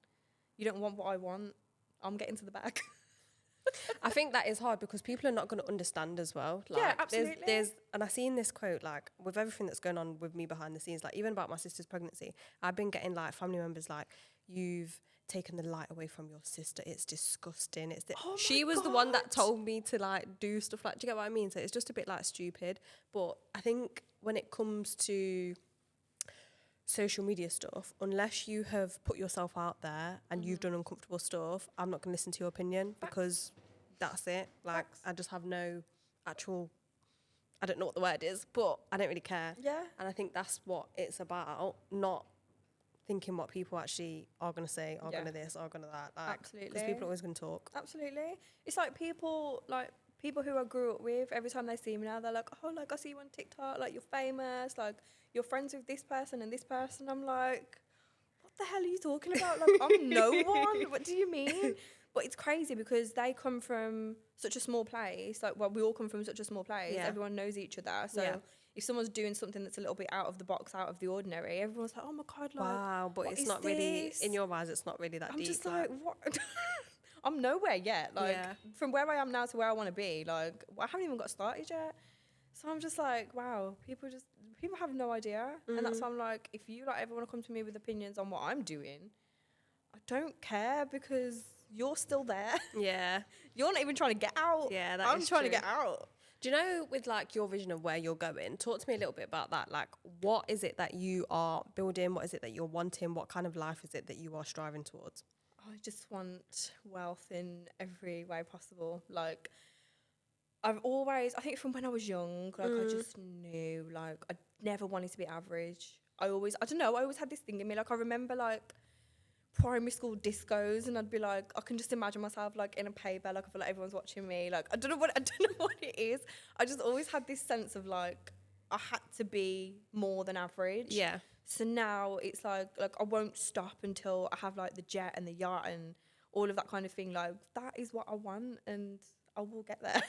You don't want what I want. I'm getting to the bag. I think that is hard because people are not going to understand as well. Like, yeah, absolutely. And I seen this quote, like, with everything that's going on with me behind the scenes, like, even about my sister's pregnancy, I've been getting, like, family members like, you've taken the light away from your sister. It's disgusting. She was the one that told me to, like, do stuff like, do you get what I mean? So it's just a bit, like, stupid. But I think when it comes to social media stuff, unless you have put yourself out there and you've done uncomfortable stuff, I'm not going to listen to your opinion because that's it. Like, I just have no actual, I don't know what the word is, but I don't really care. Yeah. And I think that's what it's about, not thinking what people actually are going to say, are going to this, are going to that. Like, absolutely. Because people are always going to talk. Absolutely. It's like people who I grew up with, every time they see me now, they're like, oh, like, I see you on TikTok, like, you're famous, like, you're friends with this person and this person. I'm like, what the hell are you talking about? Like, I'm no one. What do you mean? But it's crazy because they come from such a small place. Like, well, we all come from such a small place. Yeah. Everyone knows each other. So if someone's doing something that's a little bit out of the box, out of the ordinary, everyone's like, oh my God, like, wow, but it's not really, in your eyes, it's not really that deep. I'm just like, what? I'm nowhere yet. Like, from where I am now to where I want to be, like, I haven't even got started yet. So I'm just like, wow, people have no idea. And that's why I'm like, if you like ever want to come to me with opinions on what I'm doing, I don't care because you're still there. Yeah. You're not even trying to get out. Yeah, I'm trying to get out. Do you know, with like your vision of where you're going, talk to me a little bit about that. Like, what is it that you are building? What is it that you're wanting? What kind of life is it that you are striving towards? I just want wealth in every way possible. Like, I think from when I was young, like, I just knew, like, I never wanted to be average. I always had this thing in me. Like, I remember, like, primary school discos, and I'd be like, I can just imagine myself, like, in a paper, like, I feel like everyone's watching me. Like, I don't know what it is. I just always had this sense of, like, I had to be more than average. Yeah. So now it's like I won't stop until I have, like, the jet and the yacht and all of that kind of thing. Like, that is what I want, and I will get there.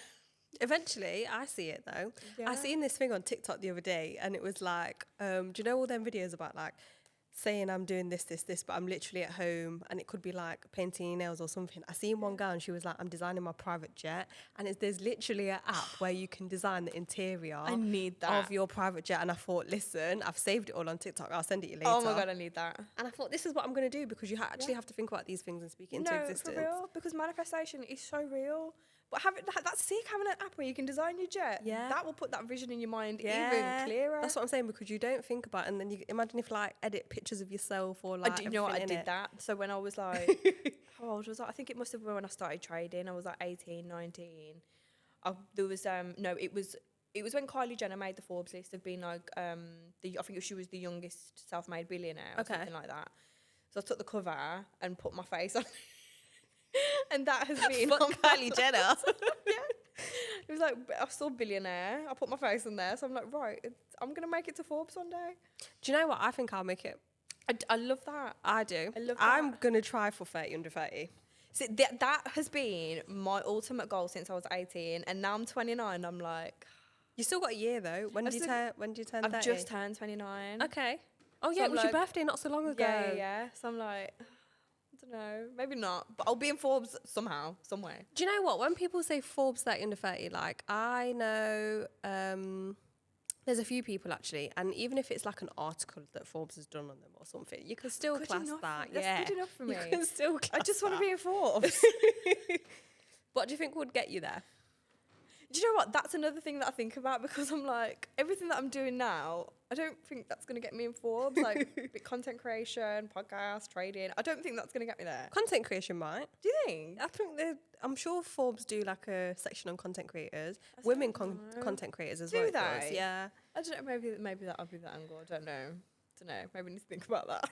Eventually, I see it though. Yeah. I seen this thing on TikTok the other day, and it was like, do you know all them videos about, like, saying I'm doing this, but I'm literally at home, and it could be like painting your nails or something. I seen one girl, and she was like, I'm designing my private jet, and there's literally an app where you can design the interior of your private jet. And I thought, listen, I've saved it all on TikTok, I'll send it to you later. Oh my God, I need that. And I thought, this is what I'm going to do, because you actually have to think about these things and speak it into existence. For real, because manifestation is so real. But that's sick, having an app where you can design your jet. Yeah. That will put that vision in your mind even clearer. That's what I'm saying, because you don't think about it, and then you imagine if, like, edit pictures of yourself or, like, you know what, I did that. So when I was like, how old was I? I think it must have been when I started trading. I was like 18, 19. There was, it was when Kylie Jenner made the Forbes list of being like, I think she was the youngest self-made billionaire or something like that. So I took the cover and put my face on and that has been Kylie Jenner. Yeah. It was like, I saw billionaire, I put my face on there, so I'm like, right, I'm gonna make it to Forbes one day. Do you know what? I think I'll make it. I love that. I do. I love that. I'm gonna try for 30 under 30. So that has been my ultimate goal since I was 18, and now I'm 29. I'm like, you still got a year though. When do you turn 30? I've just turned 29. Okay. Oh yeah, so it was your birthday not so long ago. Yeah. So I'm like, I don't know, maybe not, but I'll be in Forbes somehow, somewhere. Do you know what? When people say Forbes 30 under 30, like, I know there's a few people actually, and even if it's like an article that Forbes has done on them or something, you can still class that. That's good enough for me. You can still class I just want to be in Forbes. What do you think would get you there? Do you know what? That's another thing that I think about, because I'm like, everything that I'm doing now, I don't think that's going to get me in Forbes. Like, content creation, podcast, trading. I don't think that's going to get me there. Content creation might. Do you think? I think I'm sure Forbes do like a section on content creators, women content creators as well. Do they? Yeah. I don't know. Maybe that'll be the angle. I don't know. Maybe I need to think about that.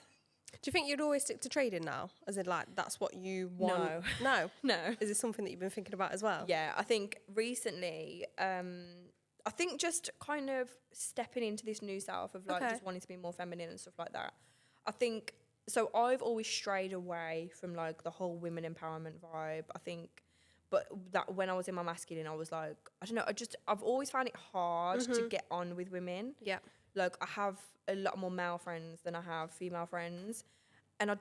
Do you think you'd always stick to trading now? As in, like, that's what you want? No. Is this something that you've been thinking about as well? Yeah, I think recently, I think just kind of stepping into this new self of, like, just wanting to be more feminine and stuff like that. I think, so I've always strayed away from, like, the whole women empowerment vibe, I think. But that when I was in my masculine, I was like, I don't know, I've always found it hard to get on with women. Yeah. Like, I have a lot more male friends than I have female friends. And I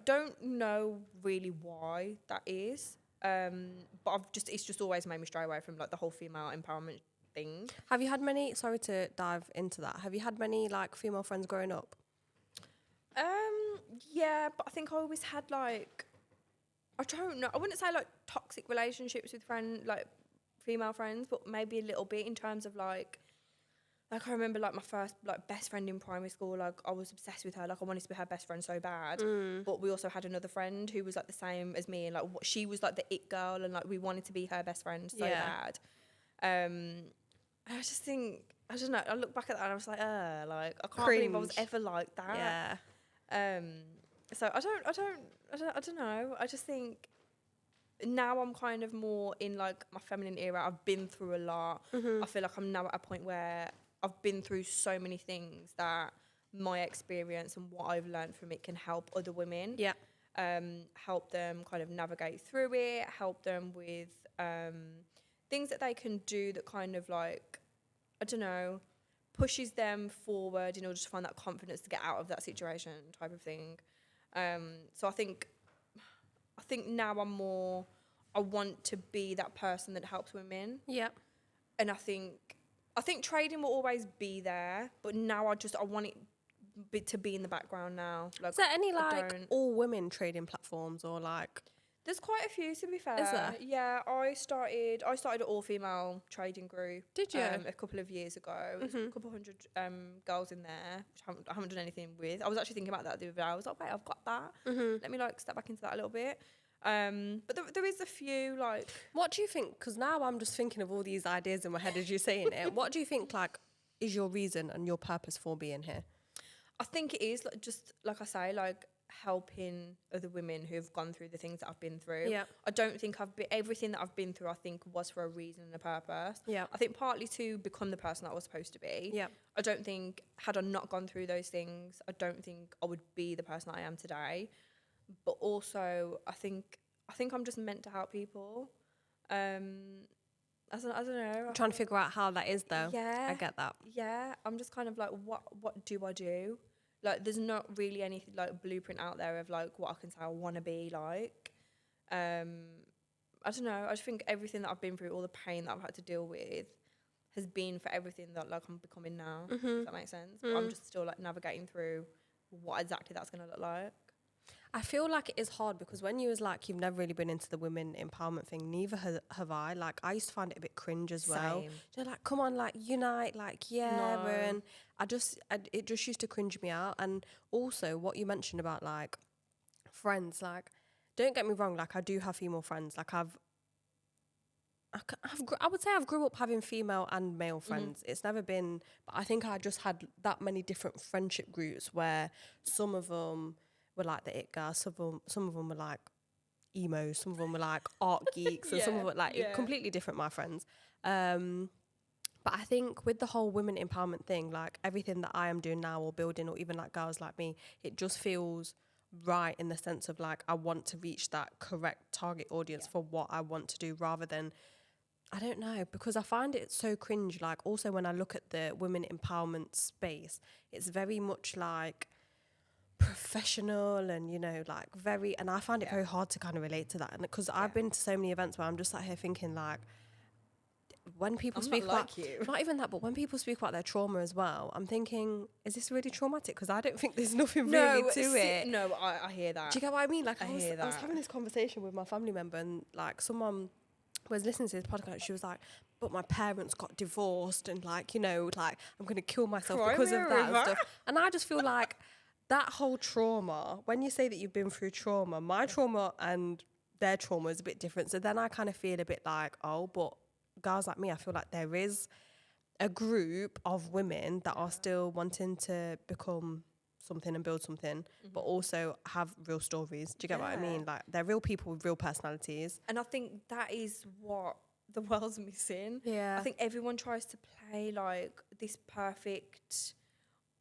don't know really why that is. But it's just always made me stray away from, like, the whole female empowerment thing. Have you had many, sorry to dive into that, have you had many, like, female friends growing up? Yeah, but I think I always had, like, I don't know, I wouldn't say, like, toxic relationships with female friends, but maybe a little bit in terms of, like, I remember, like, my first, like, best friend in primary school, like, I was obsessed with her. Like, I wanted to be her best friend so bad. But we also had another friend who was, like, the same as me. And, like, she was, like, the it girl. And, like, we wanted to be her best friend so bad. And I just think, I don't know. I look back at that and I was like, I can't believe I was ever like that. Yeah. So I don't know. I just think now I'm kind of more in, like, my feminine era. I've been through a lot. I feel like I'm now at a point where I've been through so many things that my experience and what I've learned from it can help other women. Yeah. Help them kind of navigate through it, help them with things that they can do that kind of like, I don't know, pushes them forward in order to find that confidence to get out of that situation type of thing. So I think now I want to be that person that helps women. Yeah. And I think trading will always be there, but now I want it to be in the background now. Like, is there any like all women trading platforms or like? There's quite a few, to be fair. Is there? Yeah, I started an all-female trading group. Did you? A couple of years ago. There's a couple hundred girls in there, which I haven't done anything with. I was actually thinking about that the other day. I was like, wait, I've got that. Let me like step back into that a little bit. But there is a few like. What do you think? Because now I'm just thinking of all these ideas in my head as you're saying it. What do you think like is your reason and your purpose for being here? I think it is like, just like I say, like helping other women who've gone through the things that I've been through. Yeah. I don't think everything that I've been through, I think was for a reason and a purpose. Yeah. I think partly to become the person that I was supposed to be. Yeah. I don't think had I not gone through those things, I don't think I would be the person I am today. But also I think I'm just meant to help people. I don't know. I'm trying to figure out how that is though. Yeah. I get that. Yeah. I'm just kind of like, what do I do? Like, there's not really any like blueprint out there of like what I can say I want to be like. I don't know. I just think everything that I've been through, all the pain that I've had to deal with, has been for everything that like I'm becoming now. Does that make sense? But I'm just still like navigating through what exactly that's gonna look like. I feel like it is hard because when you was like, you've never really been into the women empowerment thing, neither have I. Like, I used to find it a bit cringe as well. Same. You're like, come on, like, unite, like, yeah. No. And it just used to cringe me out. And also what you mentioned about like friends, like, don't get me wrong, like, I do have female friends. Like, I would say I've grew up having female and male friends. It's never been, but I think I just had that many different friendship groups where some of them were like the it girls, some of them were like emos, some of them were like art geeks, and some of them were like completely different, my friends. But I think with the whole women empowerment thing, like everything that I am doing now or building, or even like girls like me, it just feels right in the sense of like I want to reach that correct target audience for what I want to do, rather than, I don't know, because I find it so cringe. Like also when I look at the women empowerment space, it's very much like professional and, you know, like very, and I find it very hard to kind of relate to that. And because I've been to so many events where I'm just sat here thinking like, when people speak about, not even that, but when people speak about their trauma as well, I'm thinking, is this really traumatic? Because I don't think there's nothing really to it. No, I hear that. Do you get what I mean? Like I was having this conversation with my family member, and like someone was listening to this podcast, she was like, but my parents got divorced, and like, you know, like I'm going to kill myself because of that and stuff. And I just feel like that whole trauma, when you say that you've been through trauma, my trauma and their trauma is a bit different. So then I kind of feel a bit like, oh, but girls like me, I feel like there is a group of women that are still wanting to become something and build something, but also have real stories. Do you get what I mean? Like they're real people with real personalities. And I think that is what the world's missing. Yeah. I think everyone tries to play like this perfect,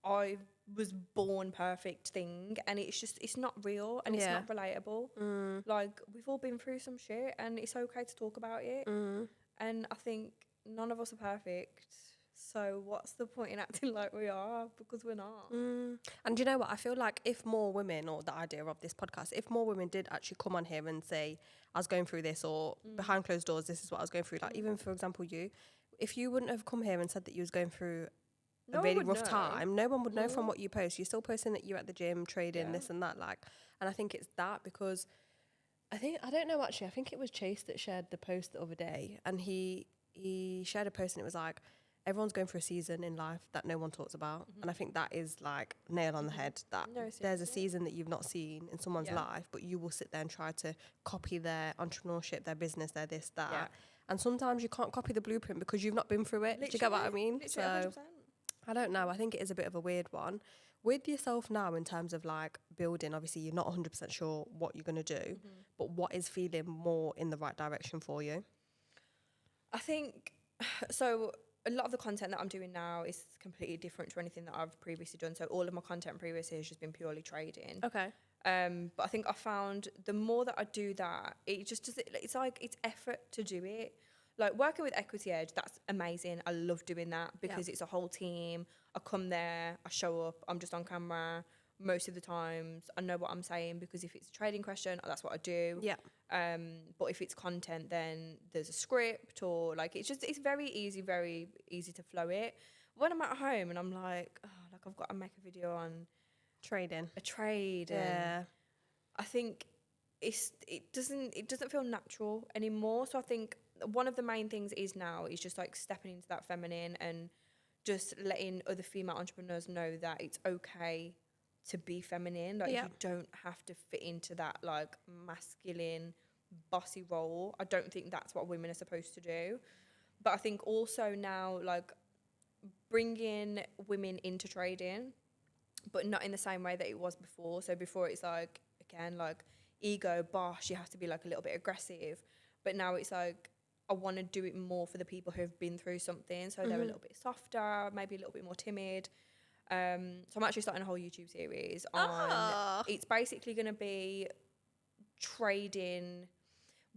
I was born perfect thing, and it's not real, and it's not relatable. Like we've all been through some shit, and it's okay to talk about it. And I think none of us are perfect. So what's the point in acting like we are? Because we're not. And you know what? I feel like if more women, or the idea of this podcast, if more women did actually come on here and say, I was going through this, or behind closed doors, this is what I was going through. Like even, for example, if you wouldn't have come here and said that you was going through a really rough time, no one would know from what you post. You're still posting that you're at the gym, trading, this and that. Like, and I think it's that, because I don't know actually, I think it was Chase that shared the post the other day, and he shared a post and it was like, everyone's going through a season in life that no one talks about. And I think that is like nail on the head, that there's a season that you've not seen in someone's life, but you will sit there and try to copy their entrepreneurship, their business, their this, that. And sometimes you can't copy the blueprint because you've not been through it. Literally, do you get what I mean? So 100%. I don't know. I think it is a bit of a weird one. With yourself now, in terms of like building, obviously you're not 100% sure what you're going to do, but what is feeling more in the right direction for you? I think, so a lot of the content that I'm doing now is completely different to anything that I've previously done. So all of my content previously has just been purely trading. Okay. But I think I found the more that I do that, it just does it. It's like it's effort to do it. Like working with Equity Edge, that's amazing. I love doing that because it's a whole team. I come there, I show up, I'm just on camera. Most of the times, I know what I'm saying because if it's a trading question, that's what I do. Yeah. But if it's content, then there's a script or like it's very easy to flow it. When I'm at home and I'm like, oh, like I've got to make a video on a trade. Yeah. And I think it doesn't feel natural anymore. So I think one of the main things is just like stepping into that feminine and just letting other female entrepreneurs know that it's okay to be feminine. Like you don't have to fit into that like masculine bossy role. I don't think that's what women are supposed to do. But I think also now like bringing women into trading, but not in the same way that it was before. So before it's like, again, like ego, boss, you have to be like a little bit aggressive. But now it's like, I want to do it more for the people who have been through something. So they're a little bit softer, maybe a little bit more timid. So I'm actually starting a whole YouTube series on, it's basically going to be trading,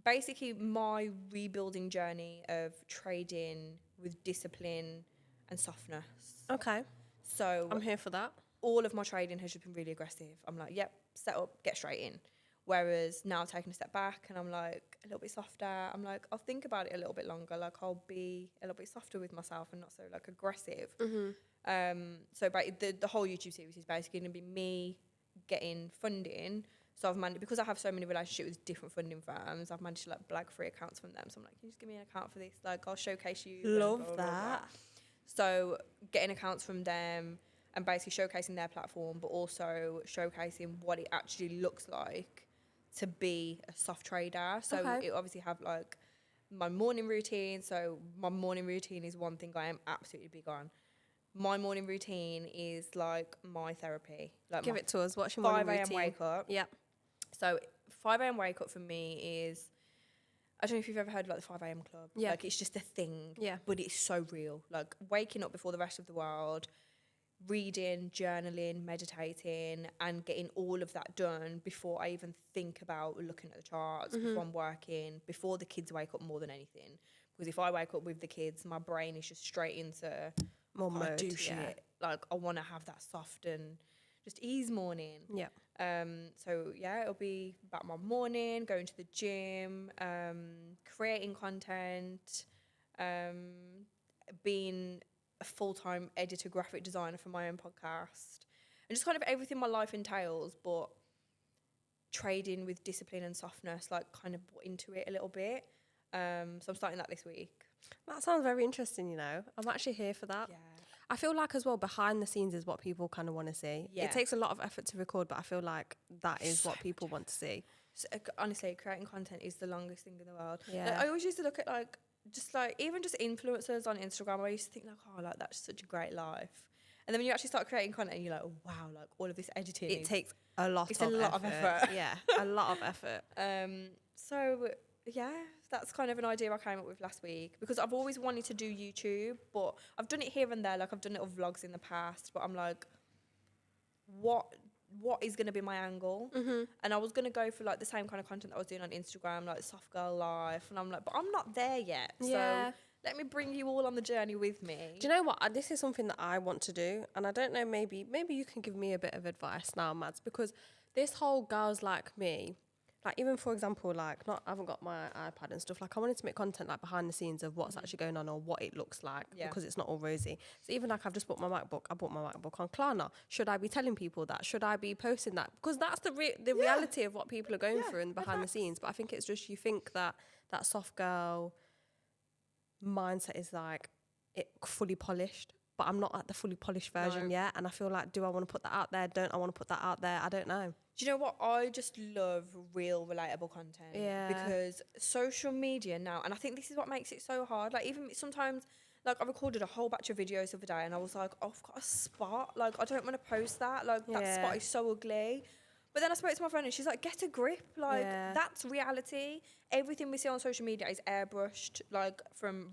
basically my rebuilding journey of trading with discipline and softness. Okay. So I'm here for that. All of my trading has just been really aggressive. I'm like, yep, set up, get straight in. Whereas now taking a step back and I'm like a little bit softer. I'm like, I'll think about it a little bit longer. Like I'll be a little bit softer with myself and not so like aggressive. So the whole YouTube series is basically going to be me getting funding. So I've managed, because I have so many relationships with different funding firms, I've managed to like blag free accounts from them. So I'm like, can you just give me an account for this? Like I'll showcase you. Love blah, blah, that. Blah, blah. So getting accounts from them and basically showcasing their platform, but also showcasing what it actually looks like to be a soft trader. So it obviously have like my morning routine. So my morning routine is one thing I am absolutely big on. My morning routine is like my therapy. Like give it to us. What's your morning routine? 5 a.m. wake up. Yeah. So 5 a.m. wake up for me is, I don't know if you've ever heard of like the 5 a.m. club. Yeah. Like it's just a thing. Yeah. But it's so real. Like waking up before the rest of the world, reading, journaling, meditating, and getting all of that done before I even think about looking at the charts, before I'm working, before the kids wake up more than anything. Because if I wake up with the kids, my brain is just straight into more mode. Do shit. Like I want to have that soft and just ease morning. Yeah. So yeah, it'll be about my morning, going to the gym, creating content, being a full-time editor, graphic designer for my own podcast, and just kind of everything my life entails, but trading with discipline and softness, like kind of into it a little bit. So I'm starting that this week. That sounds very interesting, you know. I'm actually here for that. Yeah. I feel like as well, behind the scenes is what people kind of want to see. Yeah. It takes a lot of effort to record, but I feel like that is what people want to see. So, honestly, creating content is the longest thing in the world. Yeah. Like, I always used to look at like, just like, even just influencers on Instagram, I used to think like, oh, like that's such a great life. And then when you actually start creating content, you're like, oh, wow, like all of this editing. It takes a lot of effort. Yeah, a lot of effort. So yeah, that's kind of an idea I came up with last week, because I've always wanted to do YouTube, but I've done it here and there. Like I've done little vlogs in the past, but I'm like, what is going to be my angle? And I was going to go for like the same kind of content that I was doing on Instagram, like soft girl life. And I'm like, but I'm not there yet. Yeah. So let me bring you all on the journey with me. Do you know what? This is something that I want to do. And I don't know, maybe you can give me a bit of advice now, Mads, because this whole girls like me, like even for example, like I haven't got my iPad and stuff, like I wanted to make content like behind the scenes of what's actually going on or what it looks like, because it's not all rosy. So even like I've just bought my MacBook, I bought my MacBook on Klarna. Should I be telling people that? Should I be posting that? Because that's the reality of what people are going through and behind the scenes. But I think it's just, you think that soft girl mindset is like it fully polished, but I'm not at the fully polished version yet. And I feel like, do I want to put that out there? Don't I want to put that out there? I don't know. Do you know what? I just love real, relatable content. Yeah. Because social media now, and I think this is what makes it so hard. Like even sometimes, like I recorded a whole batch of videos the other day and I was like, oh, I've got a spot. Like I don't want to post that. Like that spot is so ugly. But then I spoke to my friend and she's like, get a grip. Like, that's reality. Everything we see on social media is airbrushed, like from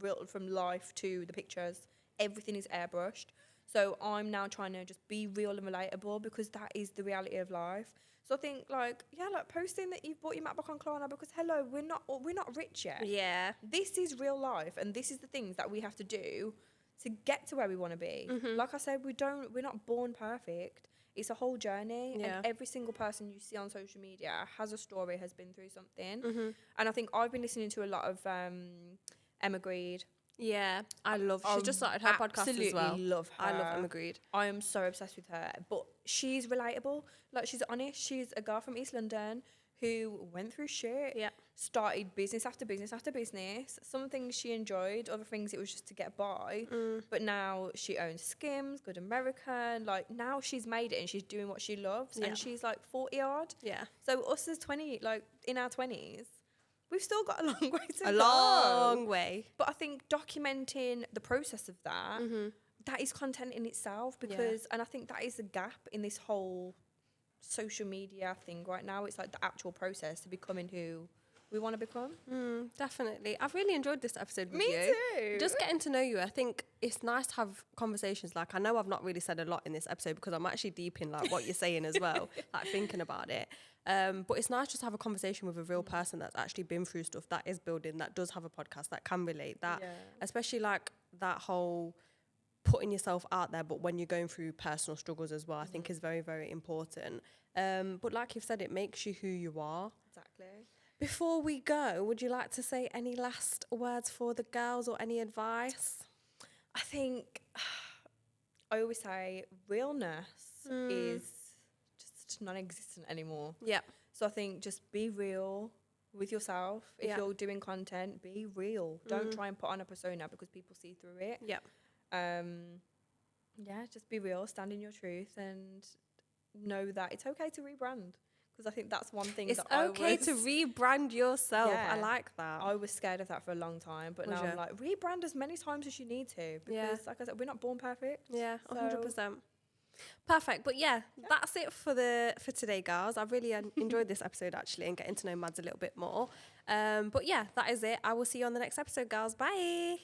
life to the pictures. Everything is airbrushed. So I'm now trying to just be real and relatable because that is the reality of life. So I think like posting that you've bought your MacBook on Klarna because hello, we're not rich yet. Yeah. This is real life and this is the things that we have to do to get to where we want to be. Like I said, we're not born perfect. It's a whole journey, and every single person you see on social media has a story, has been through something. And I think I've been listening to a lot of Emma Grede. Yeah, she's just started her podcast as well. Love her. I love Emma Grede. I am so obsessed with her, but she's relatable. Like, she's honest. She's a girl from East London who went through shit, started business after business after business. Some things she enjoyed, other things it was just to get by. But now she owns Skims, Good American. Like, now she's made it and she's doing what she loves. And she's like 40 odd. Yeah. So us as 20, like in our 20s, we've still got a long way to go. A long way. But I think documenting the process of that, that is content in itself because, and I think that is a gap in this whole social media thing right now. It's like the actual process to becoming who we want to become. Definitely. I've really enjoyed this episode with Me you. too. Just getting to know you. I think it's nice to have conversations. Like, I know I've not really said a lot in this episode because I'm actually deep in like what you're saying as well, like thinking about it. But it's nice just to have a conversation with a real person that's actually been through stuff, that is building, that does have a podcast, that can relate, that especially like that whole putting yourself out there, but when you're going through personal struggles as well, I think is very, very important. But like you've said, it makes you who you are. Exactly. Before we go, would you like to say any last words for the girls or any advice? I think I always say realness is just non-existent anymore. Yeah. So I think just be real with yourself. If you're doing content, be real. Don't try and put on a persona because people see through it. Yeah. Just be real, stand in your truth, and know that it's okay to rebrand. Because I think that's one thing it's okay to rebrand yourself. I like that. I was scared of that for a long time, but now I'm like, rebrand as many times as you need to. Because like I said, we're not born perfect. Yeah, 100%. Perfect. But that's it for today, girls. I've really enjoyed this episode actually, and getting to know Mads a little bit more. But that is it. I will see you on the next episode, girls. Bye.